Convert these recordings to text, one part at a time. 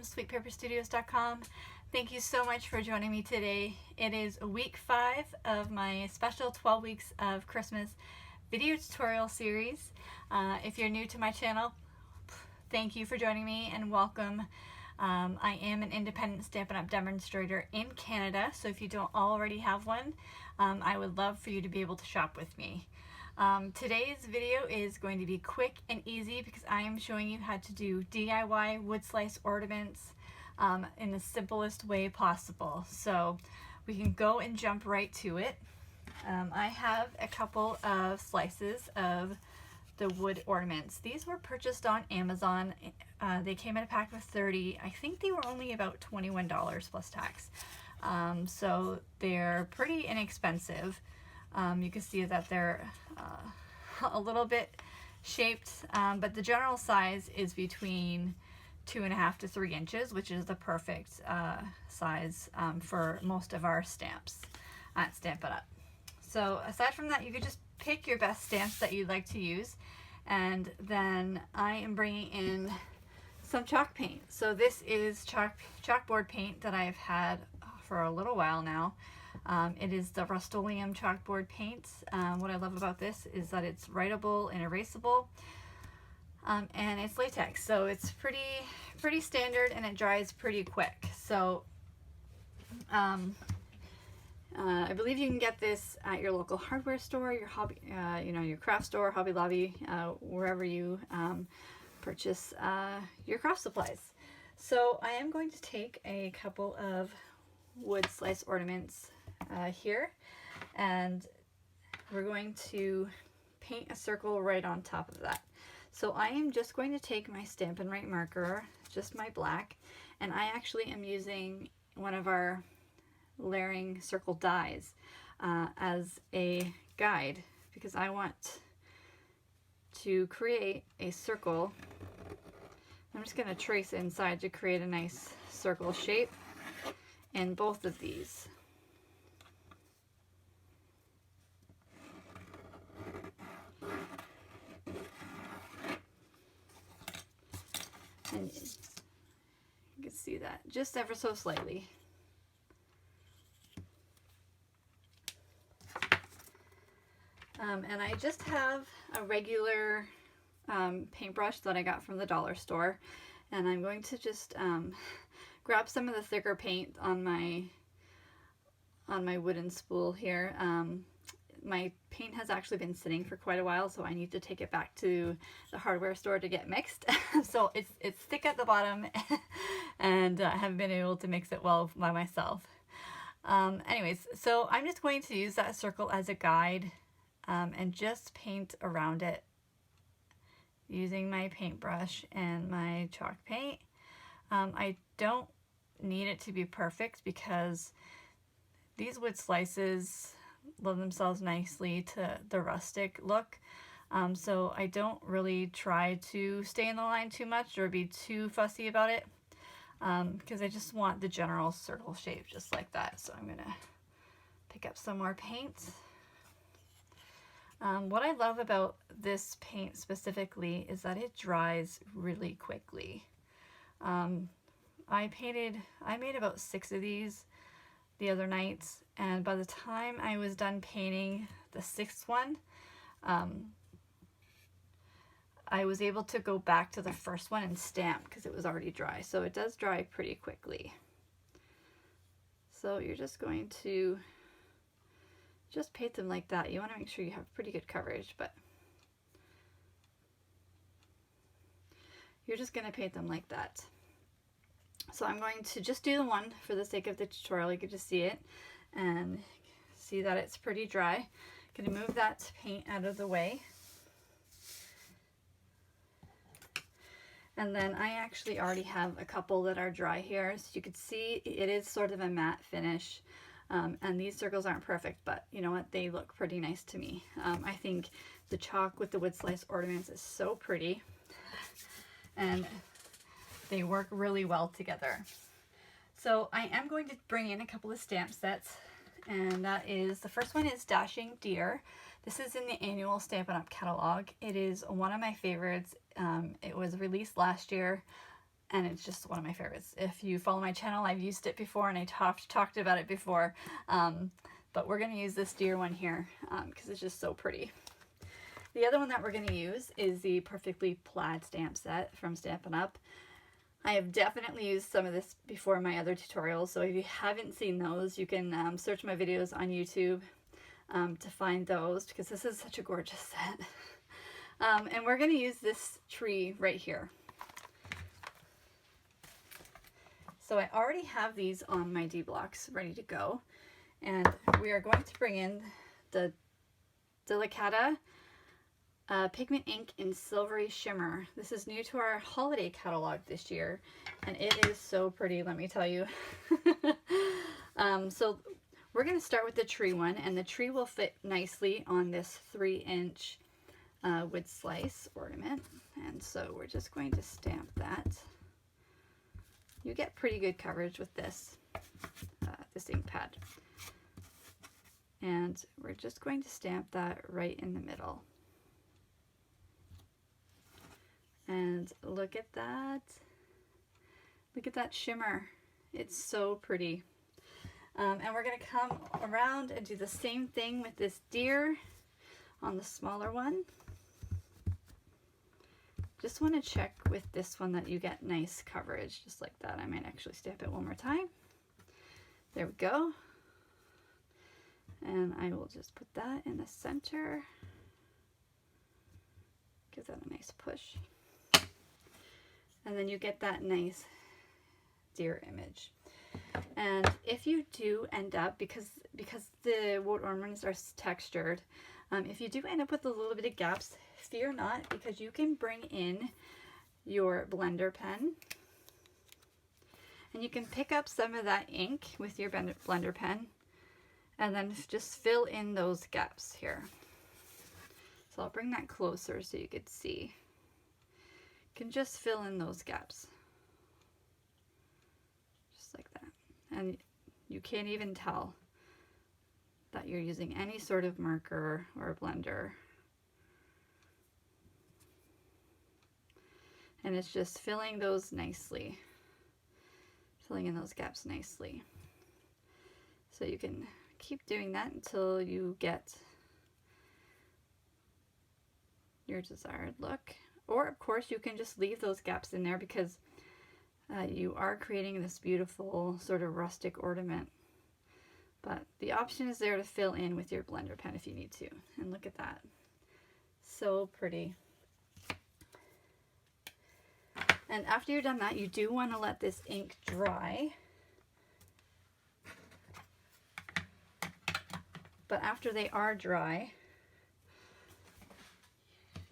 sweetpaperstudios.com. Thank you so much for joining me today. It is week 5 of my special 12 weeks of Christmas video tutorial series. If you're new to my channel, thank you for joining me and welcome. I am an independent Stampin' Up! Demonstrator in Canada, so if you don't already have one, I would love for you to be able to shop with me. Today's video is going to be quick and easy because I am showing you how to do DIY wood slice ornaments in the simplest way possible. So we can go and jump right to it. I have a couple of slices of the wood ornaments. These were purchased on Amazon. They came in a pack of 30. I think they were only about $21 plus tax. So they're pretty inexpensive. You can see that they're a little bit shaped, but the general size is between 2.5 to 3 inches, which is the perfect size for most of our stamps at Stampin' Up. So aside from that, you could just pick your best stamps that you'd like to use, and then I am bringing in some chalk paint. So this is chalkboard paint that I've had for a little while now. It is the Rust-Oleum chalkboard paint. What I love about this is that it's writable and erasable, and it's latex, so it's pretty standard and it dries pretty quick. So I believe you can get this at your local hardware store, your hobby, your craft store, Hobby Lobby, wherever you purchase your craft supplies. So I am going to take a couple of wood slice ornaments here, and we're going to paint a circle right on top of that. So I am just going to take my Stampin' Right marker, just my black, and I actually am using one of our layering circle dies as a guide because I want to create a circle. I'm just going to trace inside to create a nice circle shape in both of these. And you can see that just ever so slightly. And I just have a regular paintbrush that I got from the dollar store, and I'm going to just grab some of the thicker paint on my wooden spool here. My paint has actually been sitting for quite a while, so I need to take it back to the hardware store to get mixed. So it's thick at the bottom, and I haven't been able to mix it well by myself. Anyways, so I'm just going to use that circle as a guide and just paint around it using my paintbrush and my chalk paint. I don't need it to be perfect because these wood slices lend themselves nicely to the rustic look. So I don't really try to stay in the line too much or be too fussy about it because I just want the general circle shape just like that. So I'm gonna pick up some more paint. What I love about this paint specifically is that it dries really quickly. I made about 6 of these the other night, and by the time I was done painting the 6th one, I was able to go back to the first one and stamp because it was already dry. So it does dry pretty quickly. So you're just going to just paint them like that. You want to make sure you have pretty good coverage, but you're just going to paint them like that. So I'm going to just do the one for the sake of the tutorial. You can just see it and see that it's pretty dry. I'm going to move that paint out of the way. And then I actually already have a couple that are dry here. So you can see it is sort of a matte finish. And these circles aren't perfect, but you know what? They look pretty nice to me. I think the chalk with the wood slice ornaments is so pretty. And they work really well together. So I am going to bring in a couple of stamp sets, and that is, the first one is Dashing Deer. This is in the annual Stampin' Up! Catalog. It is one of my favorites. It was released last year, and it's just one of my favorites. If you follow my channel, I've used it before and I talked about it before, but we're going to use this deer one here because it's just so pretty. The other one that we're going to use is the Perfectly Plaid stamp set from Stampin' Up. I have definitely used some of this before in my other tutorials, so if you haven't seen those, you can search my videos on YouTube to find those, because this is such a gorgeous set. And we're going to use this tree right here. So I already have these on my D blocks ready to go, and we are going to bring in the Delicata pigment ink in Silvery Shimmer. This is new to our holiday catalog this year, and it is so pretty, let me tell you. So we're going to start with the tree one, and the tree will fit nicely on this 3-inch wood slice ornament, and so we're just going to stamp that. You get pretty good coverage with this ink pad, and we're just going to stamp that right in the middle. And look at that. Look at that shimmer. It's so pretty. And we're going to come around and do the same thing with this deer on the smaller one. Just want to check with this one that you get nice coverage, just like that. I might actually stamp it one more time. There we go. And I will just put that in the center. Give that a nice push. And then you get that nice deer image. And if you do end up, because the wood ornaments are textured, if you do end up with a little bit of gaps, fear not, because you can bring in your blender pen and you can pick up some of that ink with your blender pen and then just fill in those gaps here. So I'll bring that closer so you could see. You can just fill in those gaps. Just like that. And you can't even tell that you're using any sort of marker or a blender. And it's just filling those nicely. Filling in those gaps nicely. So you can keep doing that until you get your desired look. Or of course you can just leave those gaps in there, because you are creating this beautiful sort of rustic ornament. But the option is there to fill in with your blender pen if you need to. And look at that. So pretty. And after you're done that, you do want to let this ink dry. But after they are dry,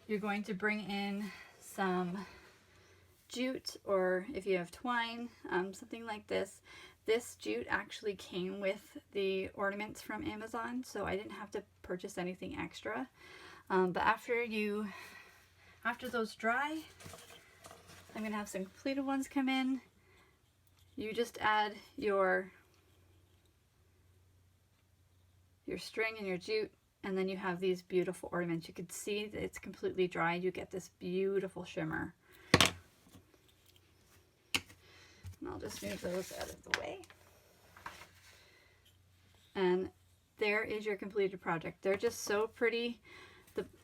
you're going to bring in some jute, or if you have twine, something like this. This jute actually came with the ornaments from Amazon, so I didn't have to purchase anything extra. But after those dry, I'm going to have some completed ones come in. You just add your string and your jute, and then you have these beautiful ornaments. You can see that it's completely dry. You get this beautiful shimmer. And I'll just move those out of the way. And there is your completed project. They're just so pretty.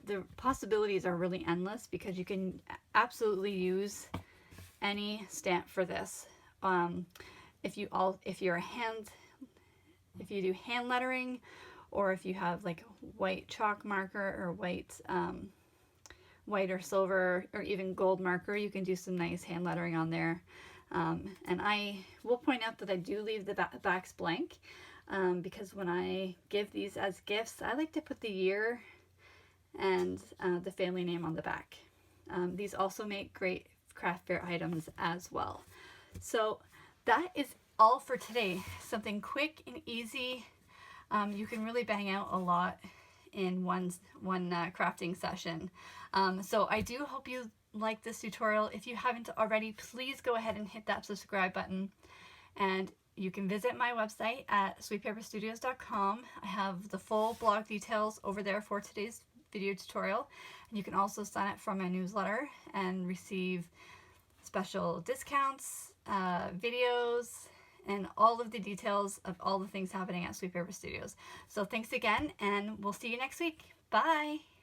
The possibilities are really endless, because you can absolutely use any stamp for this. If you do hand lettering, or if you have like white chalk marker or white or silver or even gold marker, you can do some nice hand lettering on there. And I will point out that I do leave the backs blank, because when I give these as gifts, I like to put the year and the family name on the back. These also make great craft fair items as well. So that is all for today. Something quick and easy. You can really bang out a lot in one crafting session. So I do hope you like this tutorial. If you haven't already, please go ahead and hit that subscribe button. And you can visit my website at sweetpaperstudios.com. I have the full blog details over there for today's video tutorial. And you can also sign up for my newsletter and receive special discounts, videos, and all of the details of all the things happening at Sweet Paper Studios. So thanks again, and we'll see you next week. Bye!